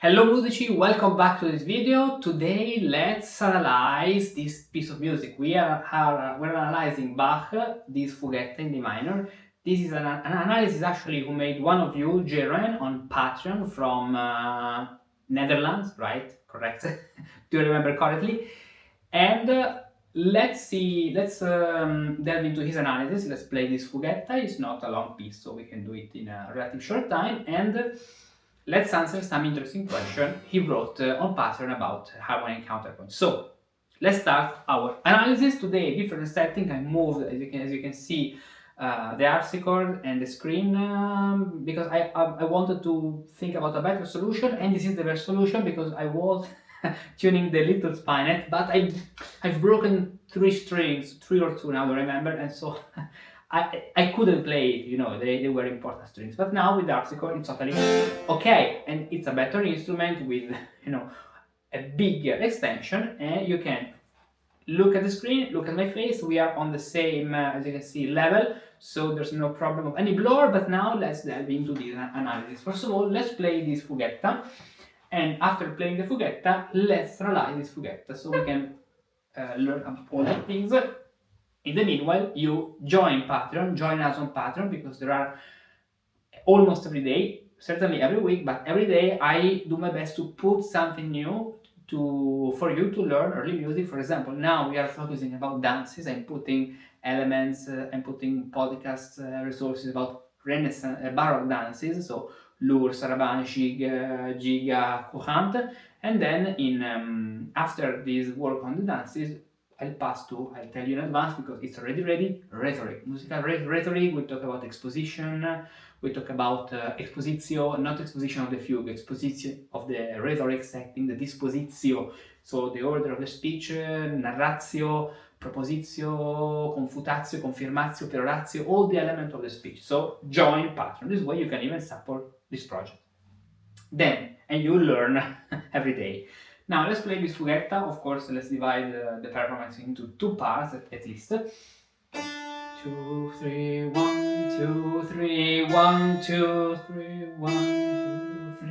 Hello musici, welcome back to this video. Today let's analyze this piece of music. We're analyzing Bach, this Fugue in D minor. This is an analysis actually who made one of you, Jeren, on Patreon from Netherlands, right? Correct? Do you remember correctly? And let's delve into his analysis. Let's play this Fuguetta. It's not a long piece, so we can do it in a relatively short time. And let's answer some interesting question he wrote on Patreon about harmony and counterpoint. So let's start our analysis. Today, different setting. I moved, as you can see, the harpsichord and the screen because I wanted to think about a better solution, and this is the best solution because I was tuning the little spinet, but I've broken 3 strings, 3 or 2 now I remember, and so I couldn't play it, they were important strings. But now with the harpsichord it's totally okay, and it's a better instrument with a bigger extension, and you can look at the screen, look at my face. We are on the same, as you can see, level, so there's no problem of any blur. But now let's delve into this analysis. First of all, let's play this Fuguetta, and after playing the Fuguetta, let's analyze this Fuguetta so we can learn about all the things. In the meanwhile, you join us on Patreon, because there are almost every day, certainly every week, but every day I do my best to put something new for you to learn early music. For example, now we are focusing about dances. I'm putting elements, I'm putting podcast resources about Renaissance, Baroque dances, so Lour, Sarabande, Giga, Courant, and then after this work on the dances, I'll tell you in advance because it's already ready, rhetoric, musical rhetoric. We talk about exposition, we talk about expositio, not exposition of the fugue, expositio of the rhetoric setting, the dispositio, so the order of the speech, narratio, propositio, confutatio, confirmatio, peroratio, all the elements of the speech. So join Patreon. This way you can even support this project. And you learn every day. Now let's play this Fuguetta. Of course, let's divide the performance into 2 parts at least. 2, 3, 1, 2, 3, 1, 2, 3, 1, 2, 3.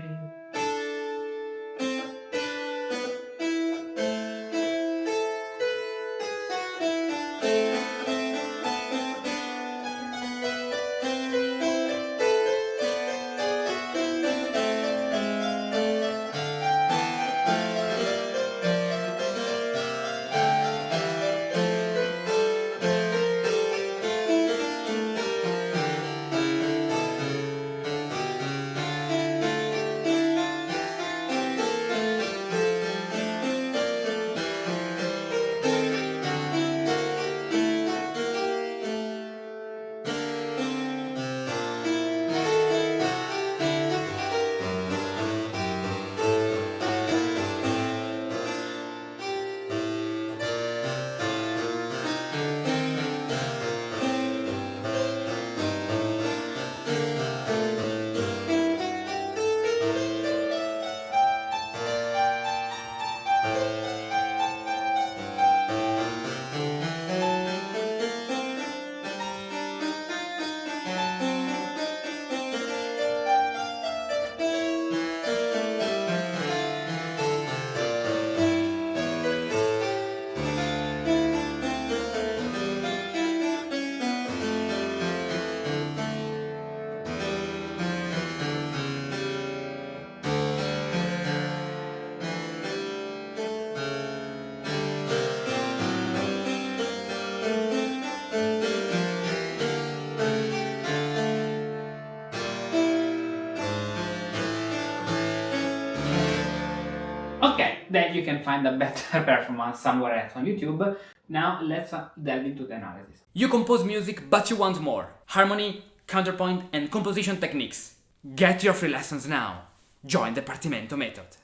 Okay, then you can find a better performance somewhere else on YouTube. Now let's delve into the analysis. You compose music, but you want more. Harmony, counterpoint, and composition techniques. Get your free lessons now. Join the Partimento method.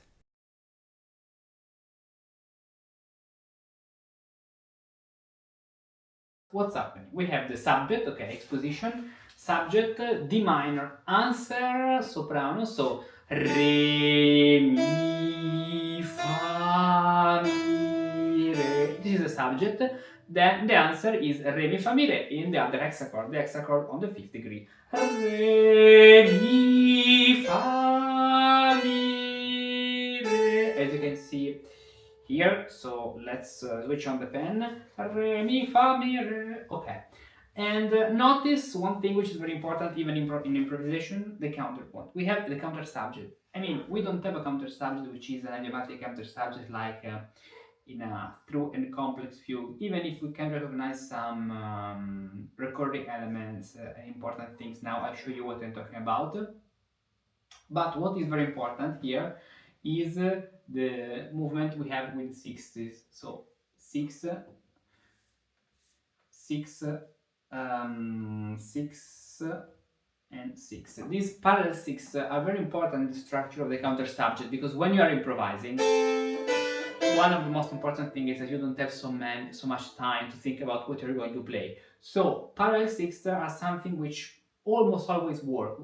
What's happening? We have the subject, okay, exposition, subject, D minor, answer, soprano, so re, mi, fa, mi, re. This is the subject. Then the answer is re, mi, fa, mi, re in the other hexachord, the hexachord on the 5th degree. Re, mi, fa, mi, can see here. So let's switch on the pen. Re, mi, fa, mi, re. Okay. And notice one thing which is very important even in improvisation, the counterpoint. We have the counter subject. I mean, we don't have a counter subject which is an idiomatic counter subject like in a through and complex fugue, even if we can recognize some recording elements and important things. Now I'll show you what I'm talking about. But what is very important here is the movement we have with sixties. So 6, 6, 6, and 6. These parallel 6 are very important in the structure of the counter subject, because when you are improvising, one of the most important things is that you don't have so much time to think about what you're going to play. So parallel 6 are something which almost always work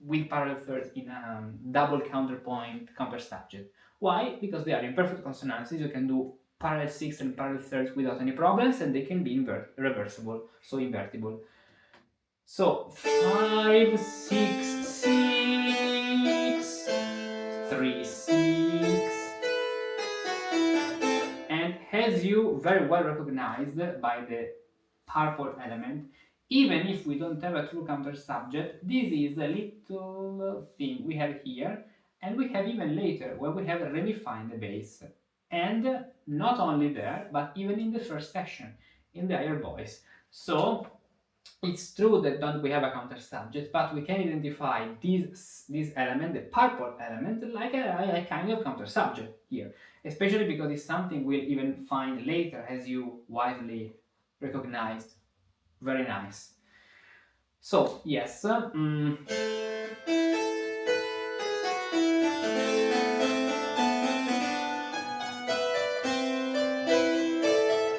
with parallel thirds in a double counterpoint counter subject. Why? Because they are in perfect consonances. You can do parallel 6 and parallel thirds without any problems, and they can be reversible, so invertible. So 5, 6, 6, 3, 6, and as you very well recognized by the purple element, even if we don't have a true counter subject, this is a little thing we have here, and we have even later where we have re mi fa in the bass, and not only there, but even in the first section in the higher voice. So it's true that don't we have a counter subject, but we can identify this element, the purple element, like a kind of counter subject here, especially because it's something we'll even find later, as you wisely recognized. Very nice. So yes,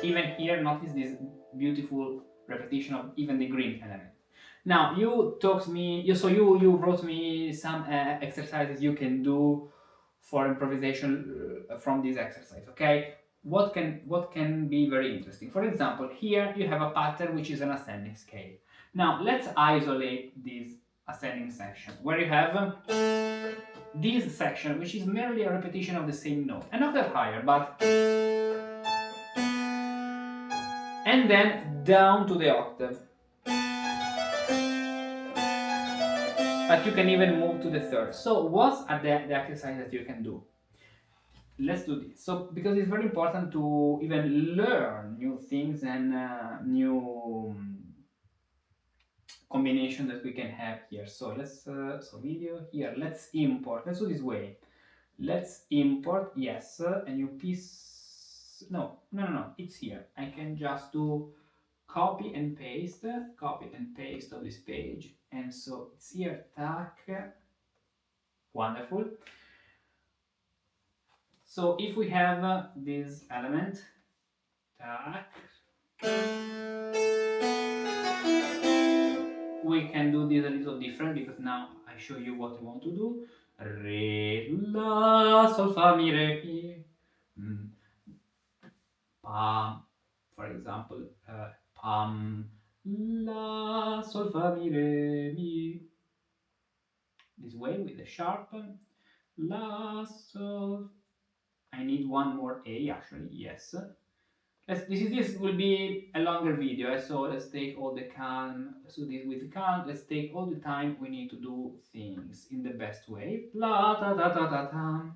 even here notice this beautiful repetition of even the green element. Now you talked me, you brought me some exercises you can do for improvisation from this exercise. Okay, what can be very interesting? For example, here you have a pattern which is an ascending scale. Now let's isolate this ascending section where you have this section which is merely a repetition of the same note, an octave higher, but and then down to the octave. But you can even move to the third. So what are the exercises that you can do? Let's do this. So because it's very important to even learn new things and new combinations that we can have here. So let's so video here. Let's import. Let's do this way. Let's import, yes, a new piece. No. It's here. I can just do copy and paste of this page, and so it's here. Tac. Wonderful. So if we have this element, tac, we can do this a little different, because now I show you what I want to do. Re, la, sol, fa, mi, re, mi. Pam, for example, pam, la, sol, fa, mi, re, mi. This way with the sharp, la, sol. I need one more A actually, yes. This will be a longer video, so let's take all the calm. Let's do this with calm. Let's take all the time we need to do things in the best way. La ta ta ta ta ta.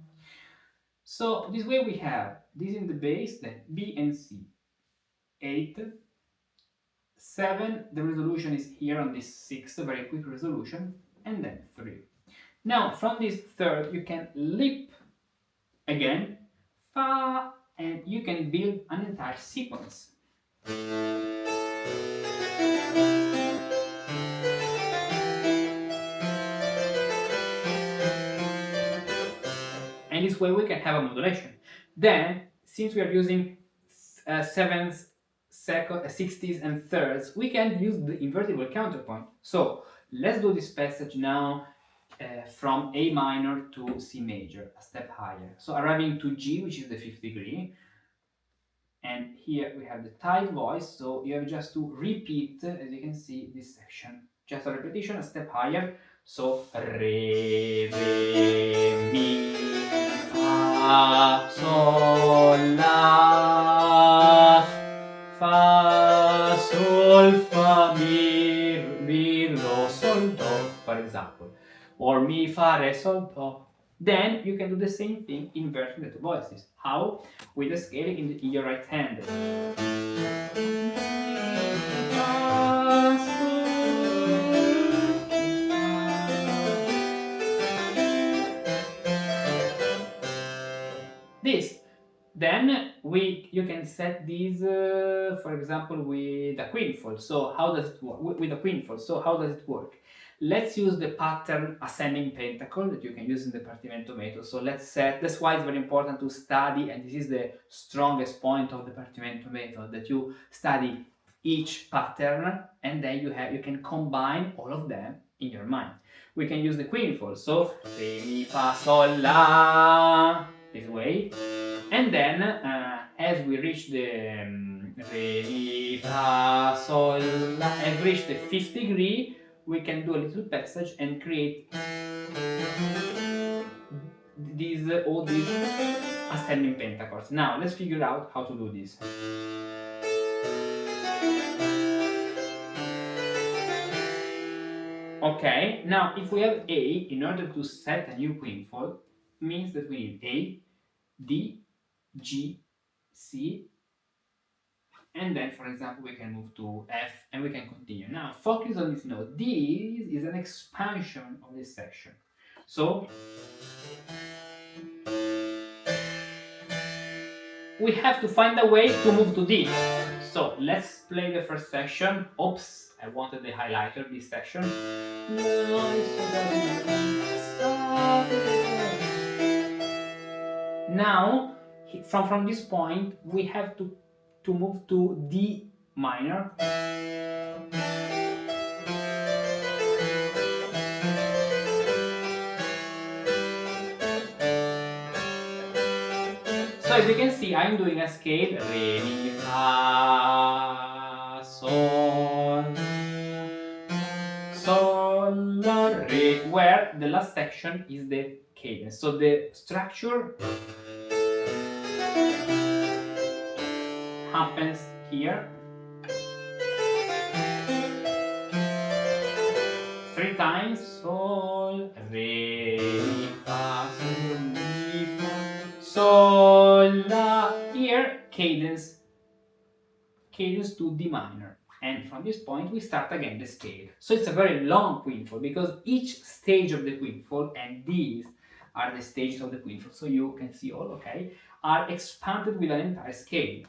So this way we have this in the bass, then B and C. 8, 7. The resolution is here on this 6, a very quick resolution, and then 3. Now from this third you can leap again, fa, and you can build an entire sequence. And this way we can have a modulation. Then, since we are using 7s, 60s and thirds, we can use the invertible counterpoint. So let's do this passage now from A minor to C major, a step higher. So arriving to G, which is the 5th degree, and here we have the tight voice, so you have just to repeat, as you can see, this section. Just a repetition, a step higher. So re, mi, fa, fa, sol, la, fa, sol, fa, mi, do, sol, do, for example, or mi, fa, re, sol, do. Then you can do the same thing inverting the two voices. How? With the scale in your right hand. This. Then you can set these, for example, with a quinful. So how does it work? With a quinful. So how does it work? Let's use the pattern ascending pentacle that you can use in the partimento method. So let's set. That's why it's very important to study, and this is the strongest point of the partimento method, that you study each pattern and then you can combine all of them in your mind. We can use the quinful. So re, mi, fa, sol, la, this way. And then, as we reach the re, mi, fa, sol, la, and reach the fifth degree, we can do a little passage and create all these ascending pentachords. Now, let's figure out how to do this. Okay, now if we have A, in order to set a new quinful, means that we need A, D, G, C, and then, for example, we can move to F and we can continue. Now, focus on this note. This is an expansion of this section. So, we have to find a way to move to D. So, let's play the first section. Oops, I wanted the highlighter, this section. Now, from this point, we have to move to D minor. So as you can see, I'm doing a scale re, mi, fa, sol, sol, re, where the last section is the cadence. So the structure happens here 3 times. Sol, re, mi, fa, sol, mi, fa, sol, la. Here cadence to D minor, and from this point we start again the scale. So it's a very long quinful because each stage of the quinful, and these are the stages of the quinful, so you can see all, okay, are expanded with an entire scale.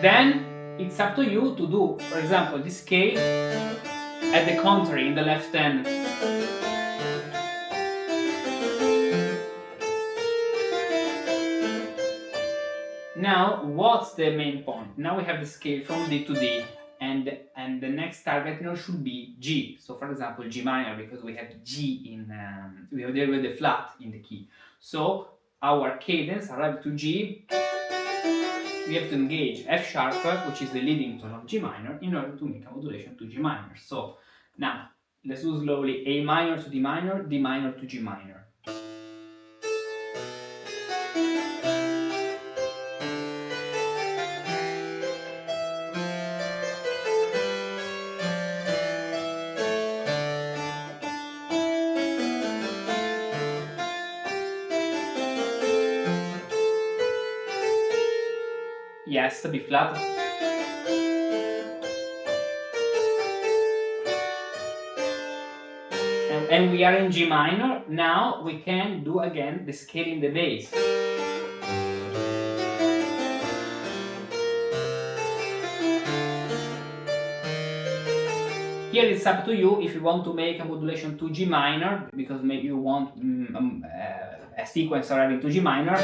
Then it's up to you to do, for example, this scale at the contrary in the left hand. Now, what's the main point? Now we have the scale from D to D, and the next target note should be G. So, for example, G minor, because we have G in we have the flat in the key. So our cadence arrives to G. We have to engage F sharp, which is the leading tone of G minor, in order to make a modulation to G minor. So now let's do slowly A minor to D minor to G minor. Yes, B flat. And we are in G minor. Now we can do again the scale in the bass. Here it's up to you if you want to make a modulation to G minor, because maybe you want a sequence arriving to G minor.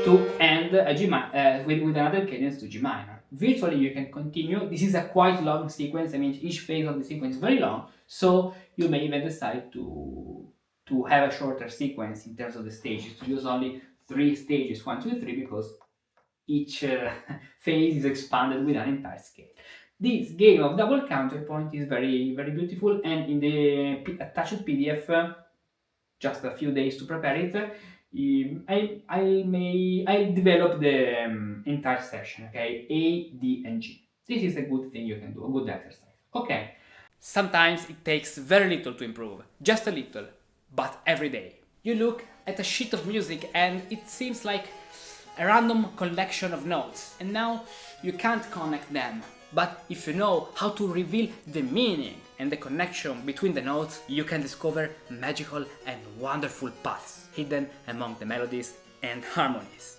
To end a G with another cadence to G minor. Virtually you can continue. This is a quite long sequence. I mean, each phase of the sequence is very long, so you may even decide to have a shorter sequence in terms of the stages, to use only 3 stages, 1, 2, 3, because each phase is expanded with an entire scale. This game of double counterpoint is very, very beautiful, and in the attached PDF, just a few days to prepare it, I developed the entire session, okay, A, D, and G. This is a good thing you can do, a good exercise. Okay. Sometimes it takes very little to improve, just a little, but every day. You look at a sheet of music and it seems like a random collection of notes, and now you can't connect them. But if you know how to reveal the meaning and the connection between the notes, you can discover magical and wonderful paths hidden among the melodies and harmonies.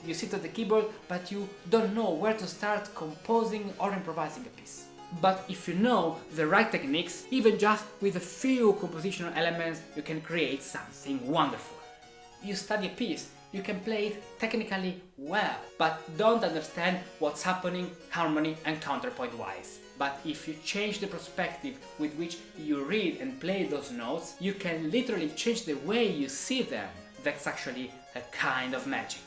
You sit at the keyboard, but you don't know where to start composing or improvising a piece. But if you know the right techniques, even just with a few compositional elements, you can create something wonderful. You study a piece, you can play it technically well, but don't understand what's happening harmony and counterpoint wise. But if you change the perspective with which you read and play those notes, you can literally change the way you see them. That's actually a kind of magic.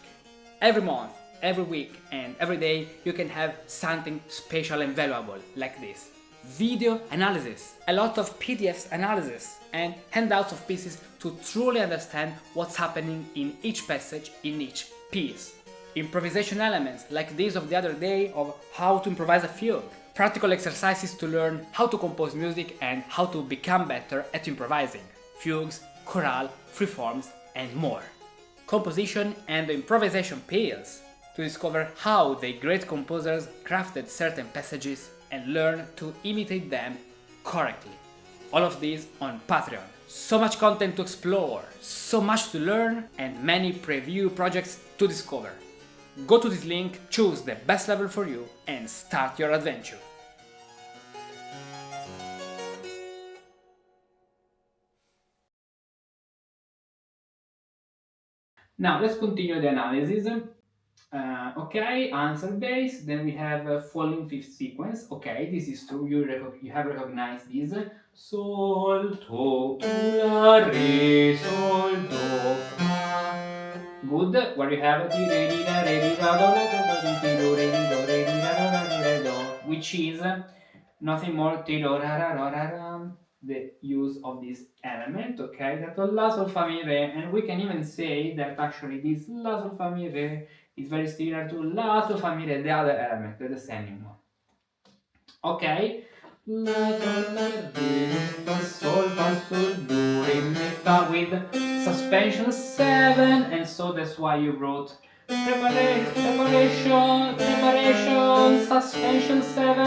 Every month, every week, and every day you can have something special and valuable like this. Video analysis, a lot of PDFs analysis, and handouts of pieces to truly understand what's happening in each passage, in each piece. Improvisation elements like this of the other day of how to improvise a fugue. Practical exercises to learn how to compose music and how to become better at improvising. Fugues, chorale, freeforms, and more. Composition and improvisation pills to discover how the great composers crafted certain passages and learn to imitate them correctly. All of this on Patreon. So much content to explore, so much to learn, and many preview projects to discover. Go to this link, choose the best level for you, and start your adventure. Now let's continue the analysis. Okay, answer base. Then we have falling fifth sequence. Okay, this is true. You have recognized this. Sol, do, la, re, sol, do, fa. Good. Where you have ti, re, di, da, re, di, da, do, do, do, do, ti, do, re, di, do, re, di, da, do, da, di, re, do, which is nothing more ti, do, ra, ra, ra, ra, ra, the use of this element, okay, that la, sol, fa, mi, re, and we can even say that actually this la, sol, fa, mi, re is very similar to la, sol, fa, mi, re, the other element, the descending one. Okay, la, sol, la, re, mi, fa, sol, do, re, mi, fa, with suspension 7, and so that's why you wrote preparation, suspension 7.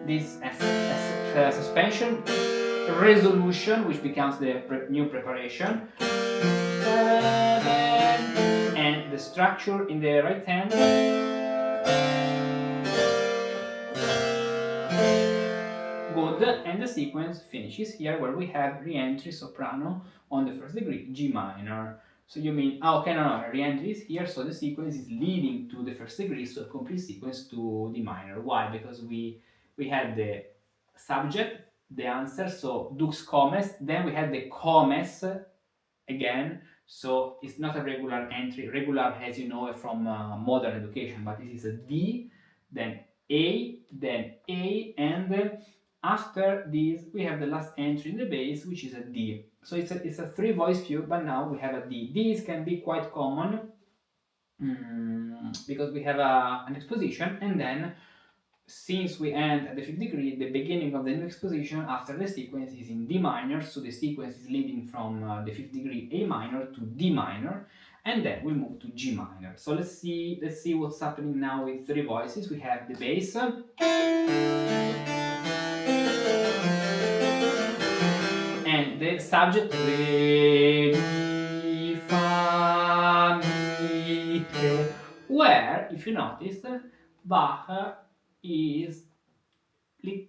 This suspension, resolution, which becomes the new preparation, and the structure in the right hand. Good, and the sequence finishes here where we have re-entry soprano on the first degree, G minor. So you mean, okay, no, re-entry is here, so the sequence is leading to the first degree, so complete sequence to D minor. Why? Because we had the subject, the answer, so dux comes, then we had the comes again, so it's not a regular entry, regular as you know from modern education, but this is a D, then A, and after this we have the last entry in the bass, which is a D. So it's a three voice fugue, but now we have a D. These can be quite common because we have an exposition, and then since we end at the fifth degree, the beginning of the new exposition after the sequence is in D minor, so the sequence is leading from the fifth degree A minor to D minor, and then we move to G minor. So let's see what's happening now with three voices. We have the bass, and the subject re, mi, fa, mi, re, where, if you notice, Bach is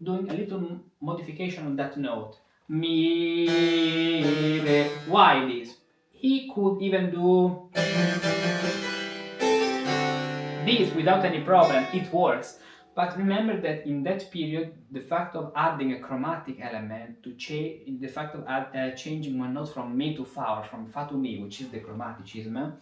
doing a little modification on that note. Mi, re. Why this? He could even do this without any problem, it works. But remember that in that period, the fact of adding a chromatic element to change, the fact of changing one note from mi to fa or from fa to mi, which is the chromaticism,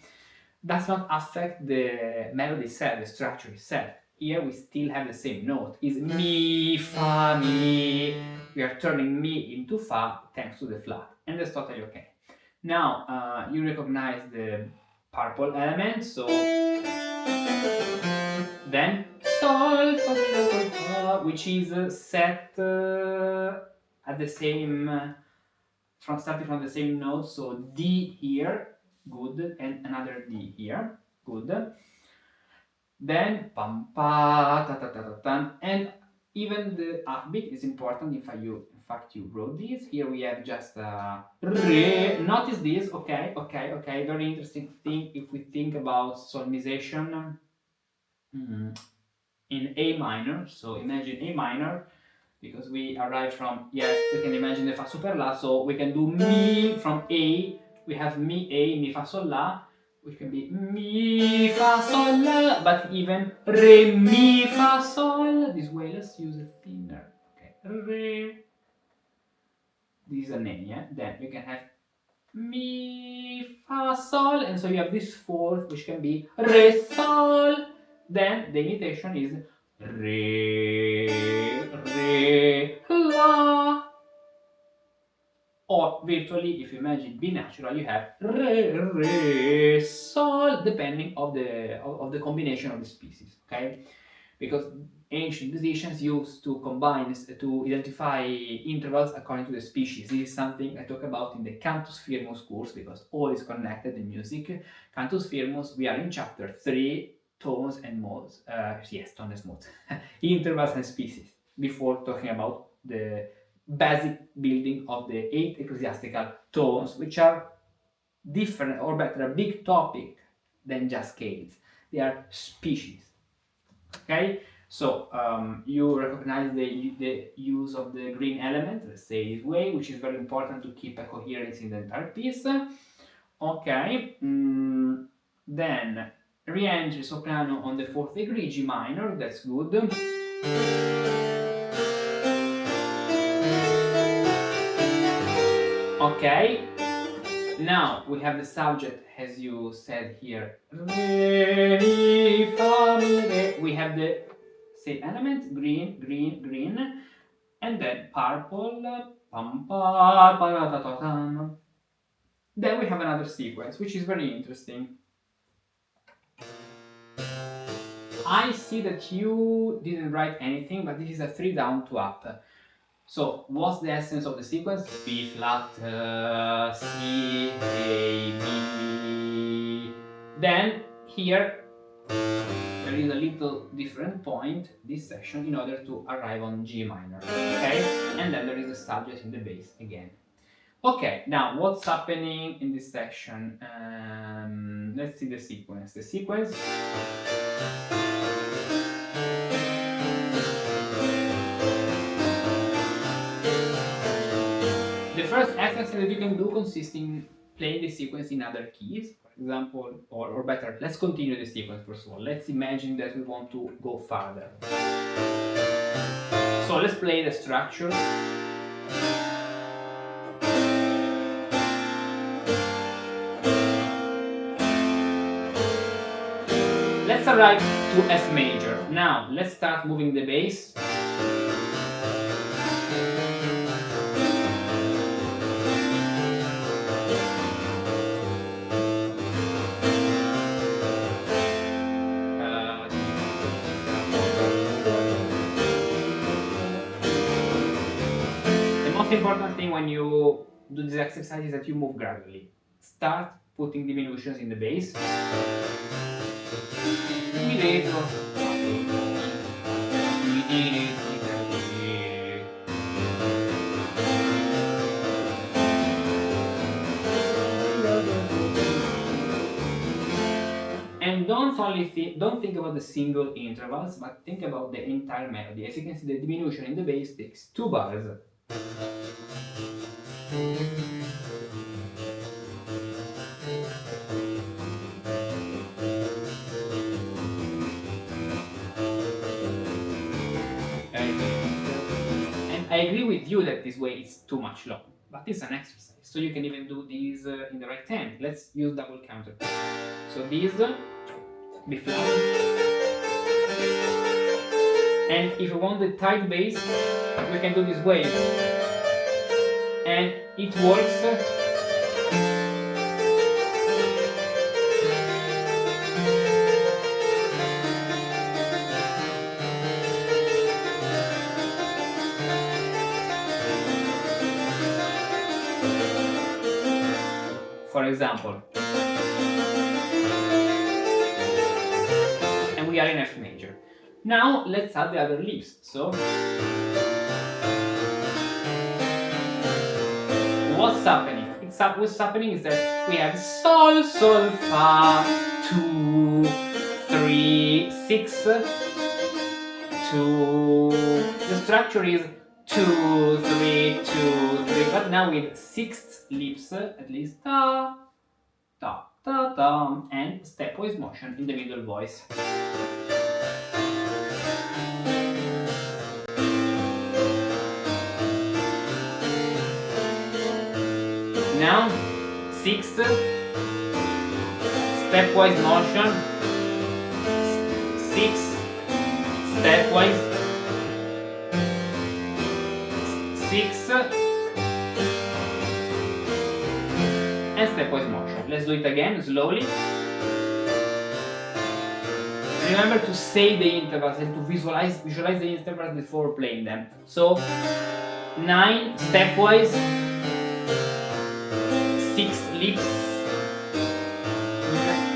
does not affect the melody itself, the structure itself. Here we still have the same note. It's mi, fa, mi. We are turning mi into fa thanks to the flat, and that's totally okay. Now you recognize the purple element, so then sol, fa, fa, which is set at the same, starting from the same note, so D here, good, and another D here, good. Then pam pa ta ta ta ta ta, and even the upbeat is important. In fact you wrote this. Here we have just re. Notice this, okay, very interesting thing if we think about solmization in A minor. So imagine A minor, because we arrive from, yes, we can imagine the fa super la, so we can do mi from A. We have mi A, mi fa sol la, which can be mi fa sol la, but even re mi fa sol. This way, let's use a thinner. Okay, re. This is an A, yeah. Then we can have mi fa sol, and so you have this fourth, which can be re sol. Then the imitation is re la. Or virtually, if you imagine B natural, you have re sol, depending of the combination of the species. Okay, because ancient musicians used to combine to identify intervals according to the species. This is something I talk about in the Cantus Firmus course, because all is connected in music. Cantus Firmus, we are in chapter 3, tones and modes. Yes, tones and modes. Intervals and species, before talking about the basic building of the 8 ecclesiastical tones, which are different, or better, a big topic than just scales. They are species. Okay, so you recognize the use of the green element, let's say this way, which is very important to keep a coherence in the entire piece. Okay, then re-entry soprano on the 4th degree, G minor, that's good. Okay, now we have the subject, as you said here. Re, mi, fa, mi, re. We have the same element, green, green, green, and then purple, pam, pa, pa, ta, ta, ta. Then we have another sequence, which is very interesting. I see that you didn't write anything, but this is a 3 down, 2 up. So, what's the essence of the sequence? B flat, C, A, B. Then, here, there is a little different point, this section, in order to arrive on G minor. Okay? And then there is a subject in the bass again. Okay, now what's happening in this section? Let's see the sequence. The sequence. The first exercise that you can do consists in playing the sequence in other keys, for example, or better, let's continue the sequence first of all. Let's imagine that we want to go farther. So let's play the structure. Let's arrive to F major. Now let's start moving the bass. The most important thing when you do this exercise is that you move gradually. Start putting diminutions in the bass. And don't think about the single intervals, but think about the entire melody. As you can see, the diminution in the bass takes 2 bars. I agree with you that this way is too much long, but this is an exercise. So you can even do this in the right hand. Let's use double counterpoint. So this B flat, and if you want the tight bass, we can do this way, and it works. For example, and we are in F major. Now let's add the other leaves. So what's happening? What's happening is that we have sol, sol, fa, 2, 3, 6, 2. The structure is 2, 3, 2, 3, but now with sixth leaves, at least ta, ta, ta, ta, and stepwise motion in the middle voice. Now, sixth, stepwise motion, 6, stepwise, 6, and stepwise motion. Let's do it again, slowly. Remember to say the intervals and to visualize the intervals before playing them. So, 9, stepwise, 6 leaps,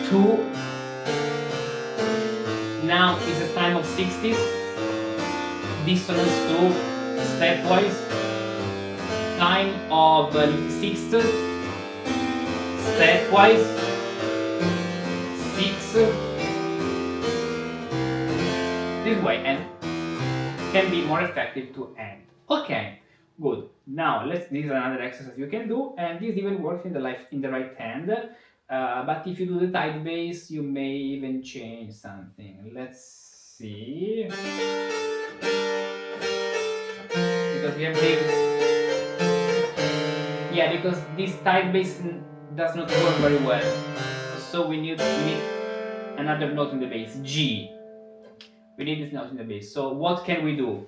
2. Now is the time of 60s, dissonance 2, stepwise, time of 6th, stepwise, 6, this way, and can be more effective to end. Okay. Good. Now this is another exercise you can do, and this even works in the right hand. But if you do the tight bass, you may even change something. Let's see. Because we have because this tight bass does not work very well. So we need another note in the bass. G. We need this note in the bass. So what can we do?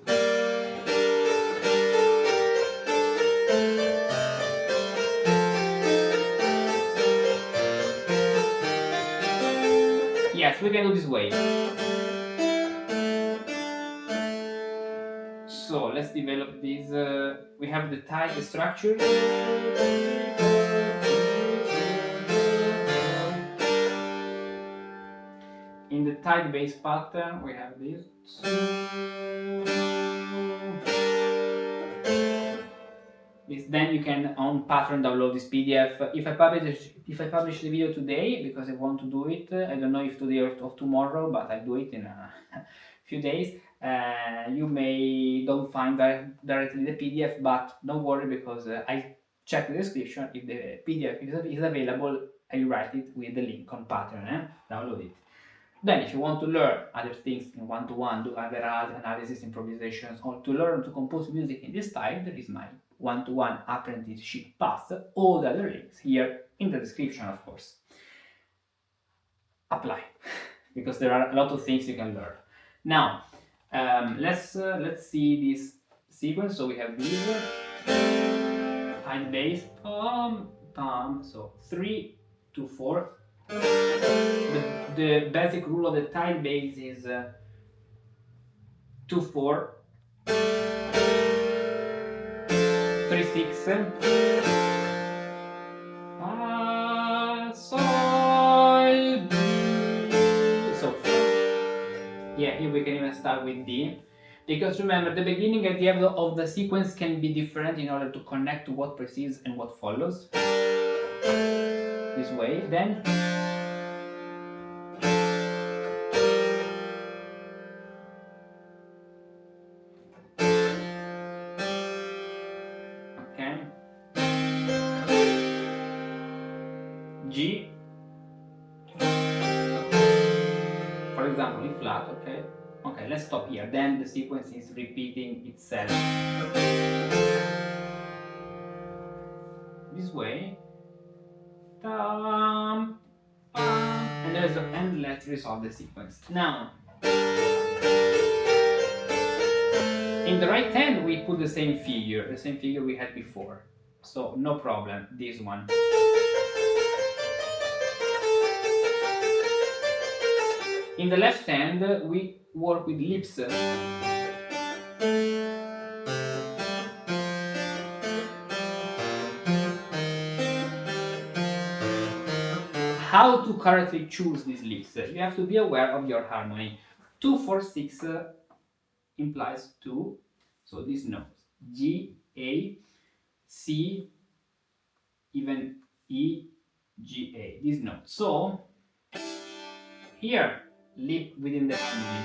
Yes, we can do this way. So let's develop this. We have the tight structure. In the tight bass pattern, we have this. Then you can on Pattern download this PDF. If I publish the video today, because I want to do it, I don't know if today or tomorrow, but I'll do it in a few days. You may don't find directly the PDF, but don't worry, because I check the description. If the PDF is available, I write it with the link on Pattern. Download it. Then if you want to learn other things in one-to-one, do other analysis, improvisations, or to learn to compose music in this style, there is my one-to-one apprenticeship path. All the other links here in the description, of course. Apply, because there are a lot of things you can learn. Now, let's see this sequence. So we have this tight bass, pom, pom. So 3, 2, 4. The basic rule of the tight bass is 2, 4, 3, 6, fa, sol, do. So yeah, here we can even start with D, because remember, the beginning at the end of the sequence can be different in order to connect to what precedes and what follows. This way, then. G, for example, E flat, okay? Okay, let's stop here. Then the sequence is repeating itself. this way. Tam, pam, and let's resolve the sequence. Now, in the right hand we put the same figure we had before. So no problem, this one. In the left hand we work with lips. How to correctly choose these lips? You have to be aware of your harmony. 2, 4, 6 implies 2, so these notes G, A, C, even E, G, A, these notes. So here, lip within the harmony.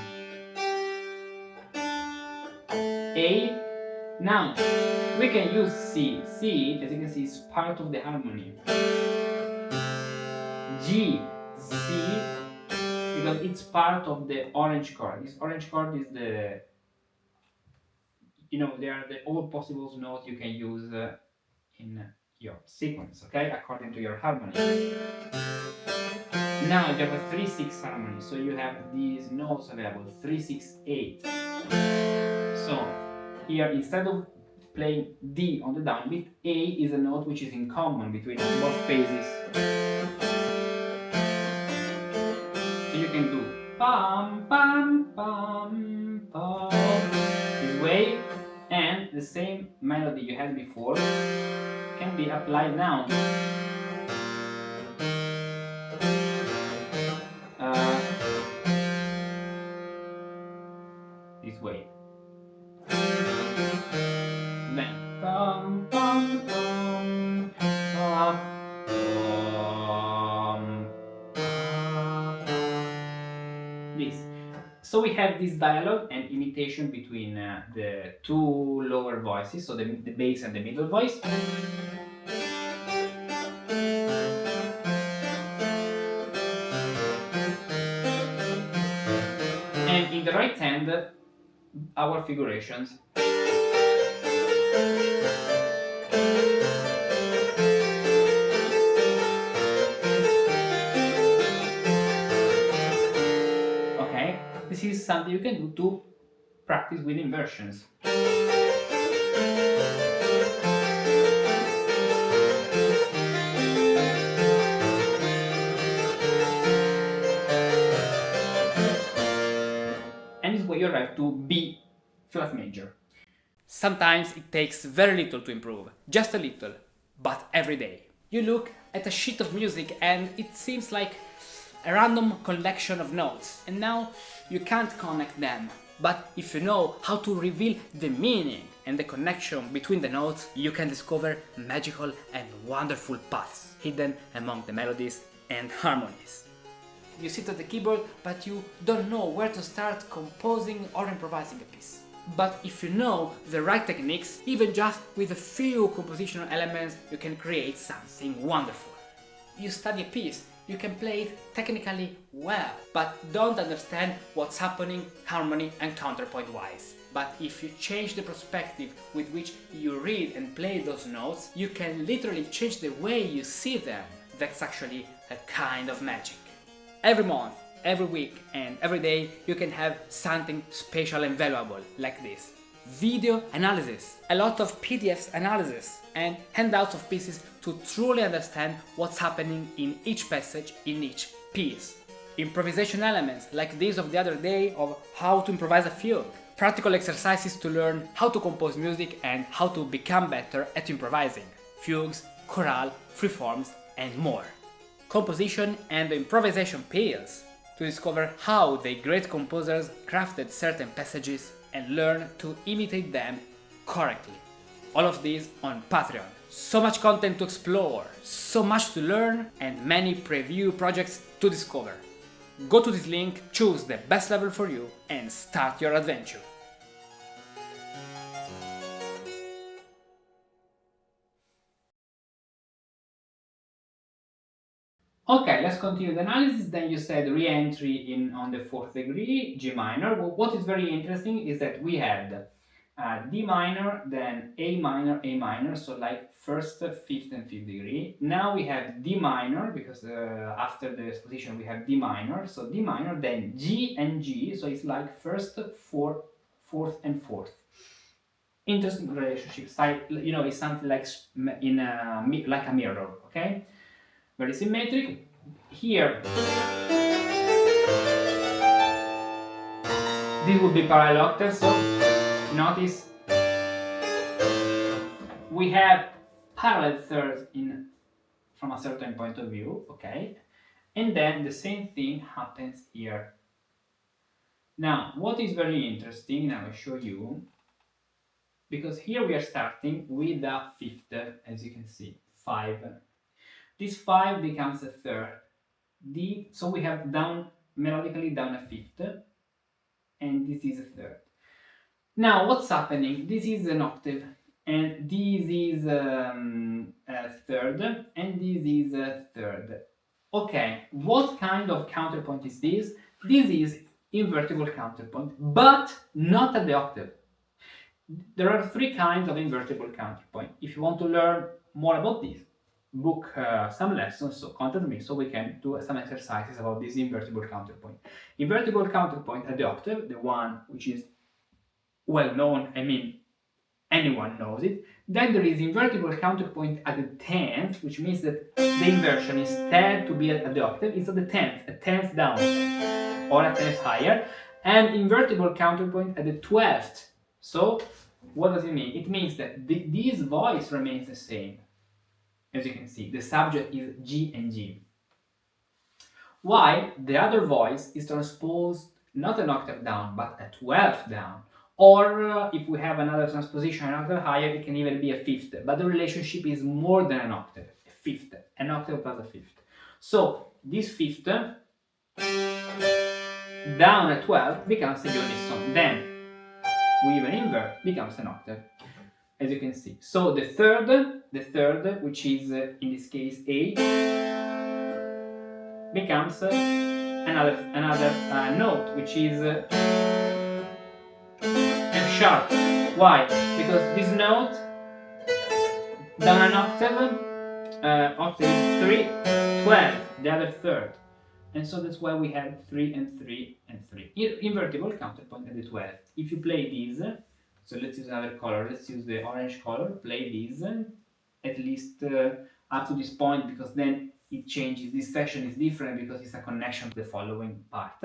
A, now we can use C. C, as you can see, is part of the harmony. G, C, because it's part of the orange chord. This orange chord is the, they are the all possible notes you can use in your sequence, okay, according to your harmony. Now you have a 3-6 harmony, so you have these notes available, 3, 6, 8. So here, instead of playing D on the downbeat, A is a note which is in common between both phases. So you can do pam pam pam pam this way, and the same melody you had before can be applied now. This way. Then pam pam pam pam pam. This. So we have this dialogue and imitation between the two lower voices, so the bass and the middle voice. And in the right hand, our figurations. Okay, this is something you can do to practice with inversions. And this way you arrive to B flat major. Sometimes it takes very little to improve, just a little, but every day. You look at a sheet of music and it seems like a random collection of notes, and now you can't connect them. But if you know how to reveal the meaning and the connection between the notes, you can discover magical and wonderful paths hidden among the melodies and harmonies. You sit at the keyboard, but you don't know where to start composing or improvising a piece. But if you know the right techniques, even just with a few compositional elements, you can create something wonderful. You study a piece, you can play it technically well, but don't understand what's happening harmony and counterpoint wise. But if you change the perspective with which you read and play those notes, you can literally change the way you see them. That's actually a kind of magic. Every month, every week and every day you can have something special and valuable like this. Video analysis, a lot of PDFs analysis and handouts of pieces to truly understand what's happening in each passage, in each piece. Improvisation elements like this of the other day of how to improvise a fugue. Practical exercises to learn how to compose music and how to become better at improvising. Fugues, chorale, freeforms and more. Composition and improvisation pills to discover how the great composers crafted certain passages and learn to imitate them correctly. All of this on Patreon. So much content to explore, so much to learn, and many preview projects to discover. Go to this link, choose the best level for you, and start your adventure. Okay, let's continue the analysis. Then you said re-entry on the 4th degree, G minor. Well, what is very interesting is that we had D minor, then A minor, so like first, fifth, and fifth degree. Now we have D minor, because after the exposition we have D minor, so D minor, then G and G, so it's like first, fourth, and fourth. Interesting relationship. You know, it's something like like a mirror, okay? Very symmetric. Here, this would be parallel octave, so notice we have parallel thirds from a certain point of view, okay? And then the same thing happens here. Now, what is very interesting, and I will show you, because here we are starting with a fifth, as you can see, 5. This 5 becomes a third. So we have melodically down a fifth, and this is a third. Now, what's happening? This is an octave, and this is a third, and this is a third. Okay, what kind of counterpoint is this? This is invertible counterpoint, but not at the octave. There are 3 kinds of invertible counterpoint. If you want to learn more about this, book some lessons, so contact me so we can do some exercises about this invertible counterpoint. Invertible counterpoint at the octave, the one which is well known, I mean, anyone knows it. Then there is invertible counterpoint at the 10th, which means that the inversion, instead to be at the octave, is at the 10th, a 10th down, or a 10th higher, and invertible counterpoint at the 12th. So, what does it mean? It means that this voice remains the same. As you can see, the subject is G and G. While the other voice is transposed not an octave down, but a 12th down. Or if we have another transposition an octave higher, it can even be a fifth. But the relationship is more than an octave, a fifth, an octave plus a fifth. So this fifth down a 12 becomes a unison. Then we even invert, becomes an octave, as you can see. So the third, which is in this case A, becomes another note, which is F sharp. Why? Because this note down an octave is 3, 12, the other third. And so that's why we have 3 and 3 and 3. Invertible counterpoint at the 12th. If you play these, so let's use another color, let's use the orange color, play these, at least up to this point, because then it changes. This section is different because it's a connection to the following part.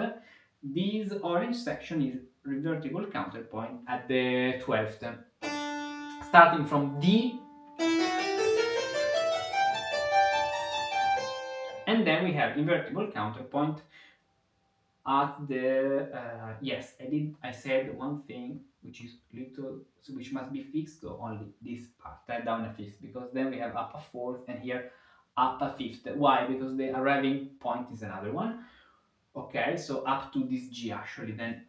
This orange section is invertible counterpoint at the 12th. Starting from D, and then we have invertible counterpoint at the yes, I said one thing which is which must be fixed, so only this part, down a fifth, because then we have up a fourth and here up a fifth. Why? Because the arriving point is another one. Okay, so up to this G actually, then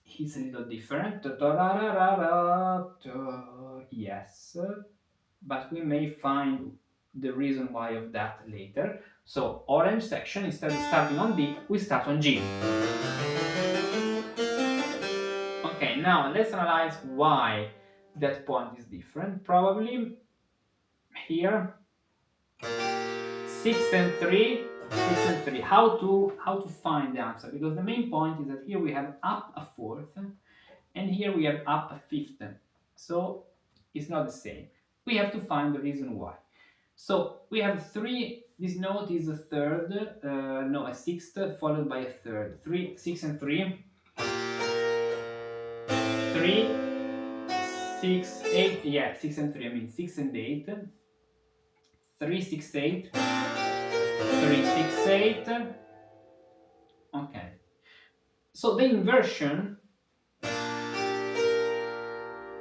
it's a little different. Yes, but we may find the reason why of that later. So orange section, instead of starting on D, we start on G. Okay, now let's analyze why that point is different. Probably here 6 and 3, 6 and 3. How to find the answer? Because the main point is that here we have up a fourth and here we have up a fifth. So it's not the same. We have to find the reason why. So we have 3, this note is a third, no, a sixth, followed by a third. 3, 6 and 3. 3, 6, 8, yeah, 6 and 3, I mean 6 and 8. 3, 6, 8. 3, 6, 8. Okay. So the inversion,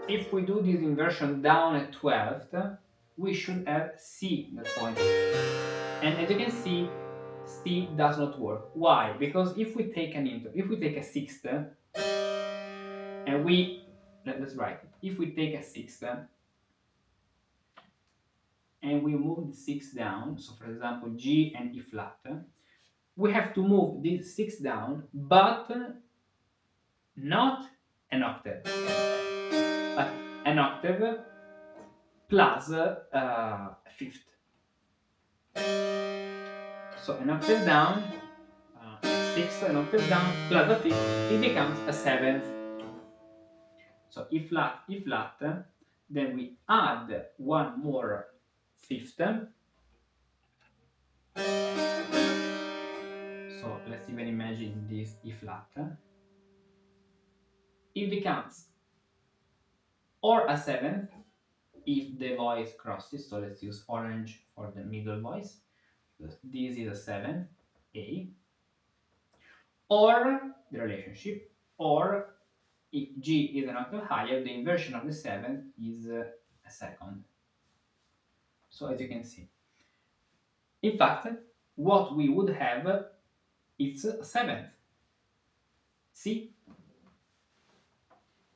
if we do this inversion down at 12th, we should have C, that point. And as you can see, C does not work. Why? Because if we take a sixth, and let's write it. If we take a sixth, and we move the 6 down, so for example G and E flat, we have to move this 6 down, but not an octave, but an octave plus a fifth. So an octave down, a sixth, an octave down plus a fifth, it becomes a seventh. So E flat, then we add one more fifth. So let's even imagine this E flat. It becomes or a seventh if the voice crosses. So let's use orange for the middle voice. This is a seventh, A. Or the relationship, or if G is an octave higher, the inversion of the seventh is a second. So as you can see, in fact, what we would have is a seventh. See?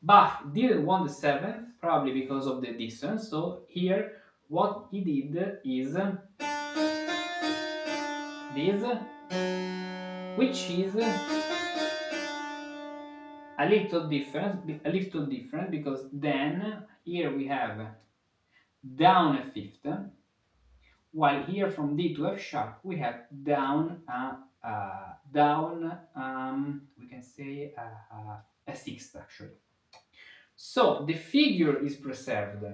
Bach didn't want the seventh, probably because of the distance. So here, what he did is this, which is a little different because then here we have down a fifth, while here from D to F sharp we have down we can say a sixth actually. So the figure is preserved,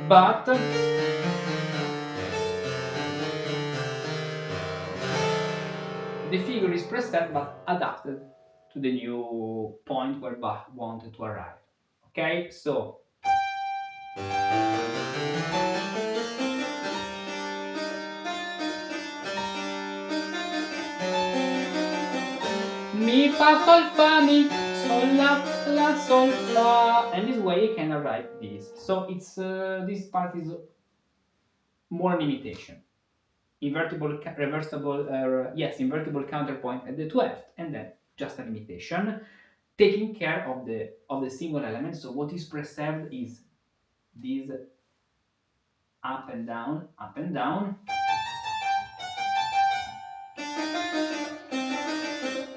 but adapted to the new point where Bach wanted to arrive. Okay, so mi fa sol fa mi sol la sol fa, and this way you can write this. So it's this part is more an imitation. Invertible counterpoint at the 12th, and then just an imitation, taking care of the single element. So what is preserved is this up and down,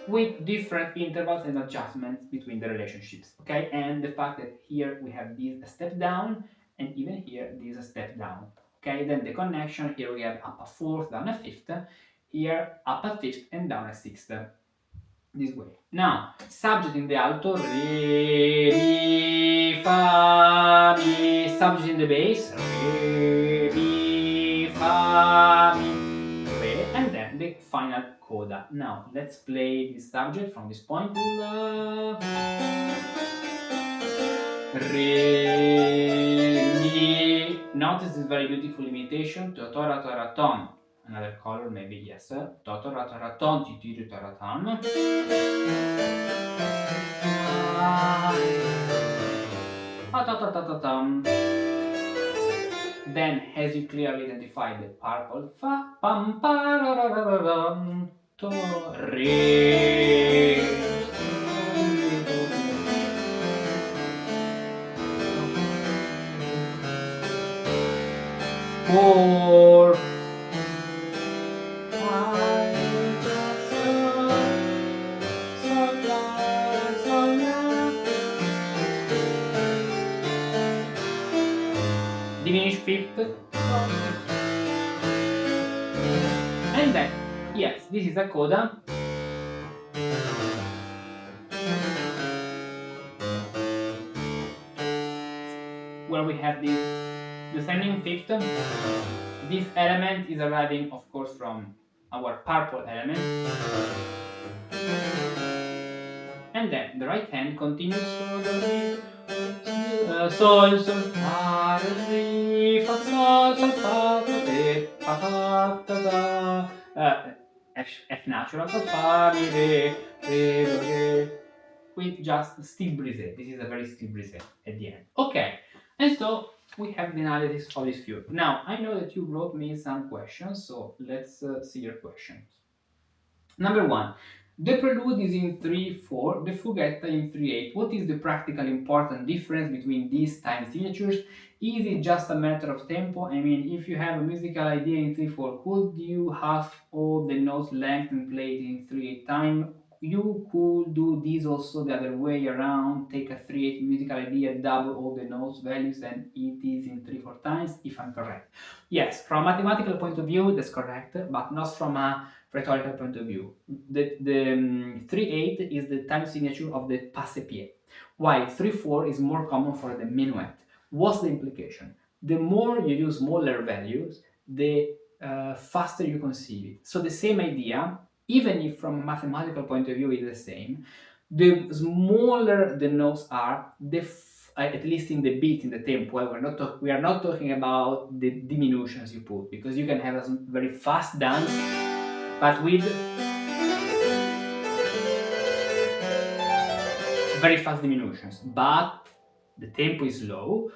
with different intervals and adjustments between the relationships. Okay, and the fact that here we have this step down, and even here this step down. Okay, then the connection, here we have up a fourth, down a fifth, here up a fifth and down a sixth. This way. Now, subject in the alto, re, mi, fa, mi, subject in the bass, re, mi, fa, mi, re, and then the final coda. Now, let's play this subject from this point. La, re, mi. Notice this very beautiful imitation. To, tora, tora, tom. Another color, maybe, yes. To, tora, tora, tom, ti, ti, tora, tom. Then, as you clearly identify the purple fa, pam, pa, to, re. Four. Diminished fifth, and then yes, this is a coda where we have this descending fifth. This element is arriving, of course, from our purple element, and then the right hand continues sol, sol, fa, re, fa, sol, sol, fa, re, fa, fa, ta, ta. F natural, fa, fa, mi, re, re, with just still brisé. This is a very still brisé at the end. Okay, and so we have the analysis of this fugue. Now, I know that you wrote me some questions, so let's see your questions. Number one, the prelude is in 3/4, the fugetta in 3/8. What is the practical important difference between these time signatures? Is it just a matter of tempo? I mean, if you have a musical idea in 3/4, could you have all the notes length and play it in 3/8 time? you could do this also the other way around, take a 3/8 musical idea, double all the notes values, and it is in 3/4 times, if I'm correct. Yes, from a mathematical point of view, that's correct, but not from a rhetorical point of view. The 3/8 is the time signature of the passe-pied, while 3/4 is more common for the minuet. What's the implication? The more you use smaller values, the faster you conceive it. So the same idea, even if from a mathematical point of view is the same, the smaller the notes are, at least in the beat, in the tempo, we are not talking about the diminutions you put, because you can have a very fast dance, but with very fast diminutions, but the tempo is low,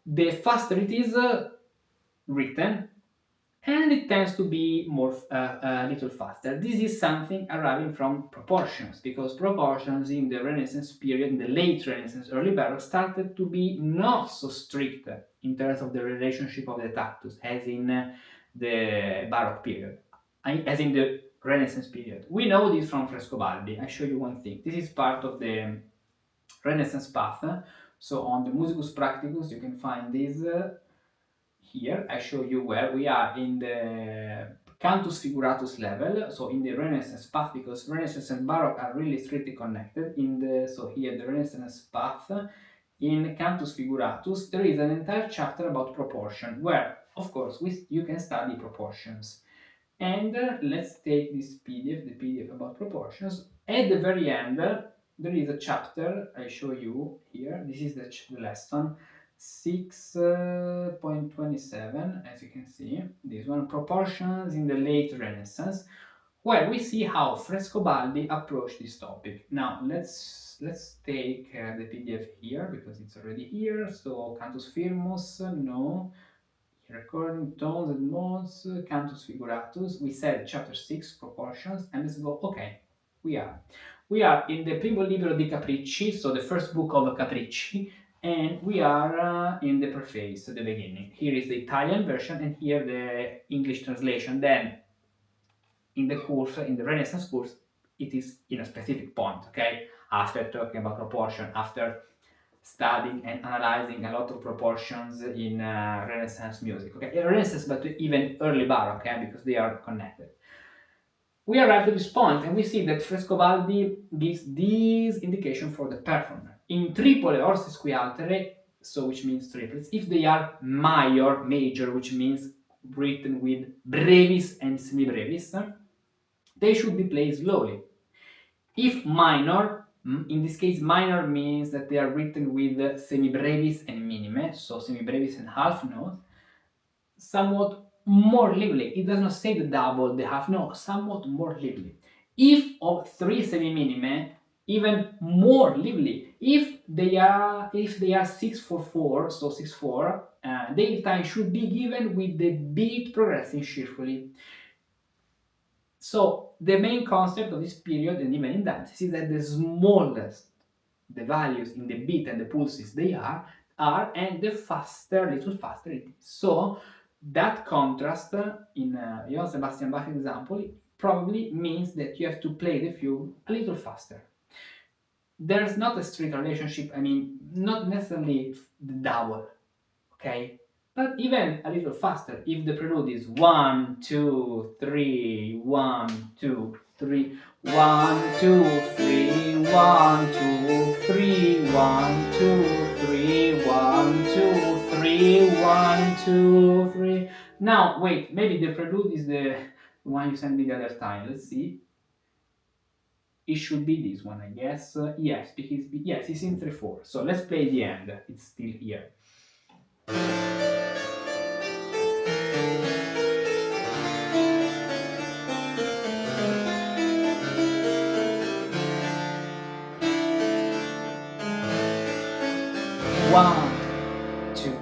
the faster it is written, and it tends to be more a little faster. This is something arriving from proportions, because proportions in the Renaissance period, in the late Renaissance, early Baroque, started to be not so strict in terms of the relationship of the tactus as in the Baroque period, as in the Renaissance period. We know this from Frescobaldi. I show you one thing. This is part of the Renaissance path. So on the Musicus Practicus you can find this here. I show you where we are in the cantus figuratus level, so in the Renaissance path, because Renaissance and Baroque are really strictly connected. So here the Renaissance path, in cantus figuratus there is an entire chapter about proportion, where of course you can study proportions. And let's take this PDF, the PDF about proportions. At the very end, there is a chapter I show you here. This is the lesson 6.27, as you can see. This one, proportions in the late Renaissance, where we see how Frescobaldi approached this topic. Now let's take the PDF here, because it's already here. So cantus firmus, no. Recording tones and modes, cantus figuratus. We said chapter 6, proportions, and let's go. Okay, we are in the Primo Libro di Capricci, so the first book of Capricci, and we are in the preface, the beginning. Here is the Italian version, and here the English translation. Then in the course, in the Renaissance course, it is in a specific point. Okay, after talking about proportion, after studying and analyzing a lot of proportions in Renaissance music. Okay, Renaissance, but even early Baroque, because they are connected. We arrive to this point, and we see that Frescobaldi gives this indication for the performer. In tripole or sesquialtere, so which means triplets, if they are major, which means written with brevis and semibrevis, they should be played slowly. If minor, in this case minor means that they are written with semibrevis and minime, so semibrevis and half note, somewhat more lively. It does not say the double, the half note, somewhat more lively. If of 3 semi-minime, even more lively. If they are 6/4/4, so 6/4, their time should be given with the beat progressing cheerfully. So the main concept of this period, and even in dances, is that the smallest the values in the beat and the pulses they are, and the faster, little faster it is. So that contrast in Johann Sebastian Bach example probably means that you have to play the fugue a little faster. There's not a strict relationship, I mean, not necessarily the double, okay? But even a little faster, if the prelude is 1, 2, 3, 1, 2, 3, 1, 2, 3, 1, 2, 3, 1, 2, 3, 1, 2, 3, 1, 2, 3. Now, wait, maybe the prelude is the one you sent me the other time. Let's see. It should be this one, I guess. Yes, because yes, it's in 3/4. So let's play the end. It's still here. One, two.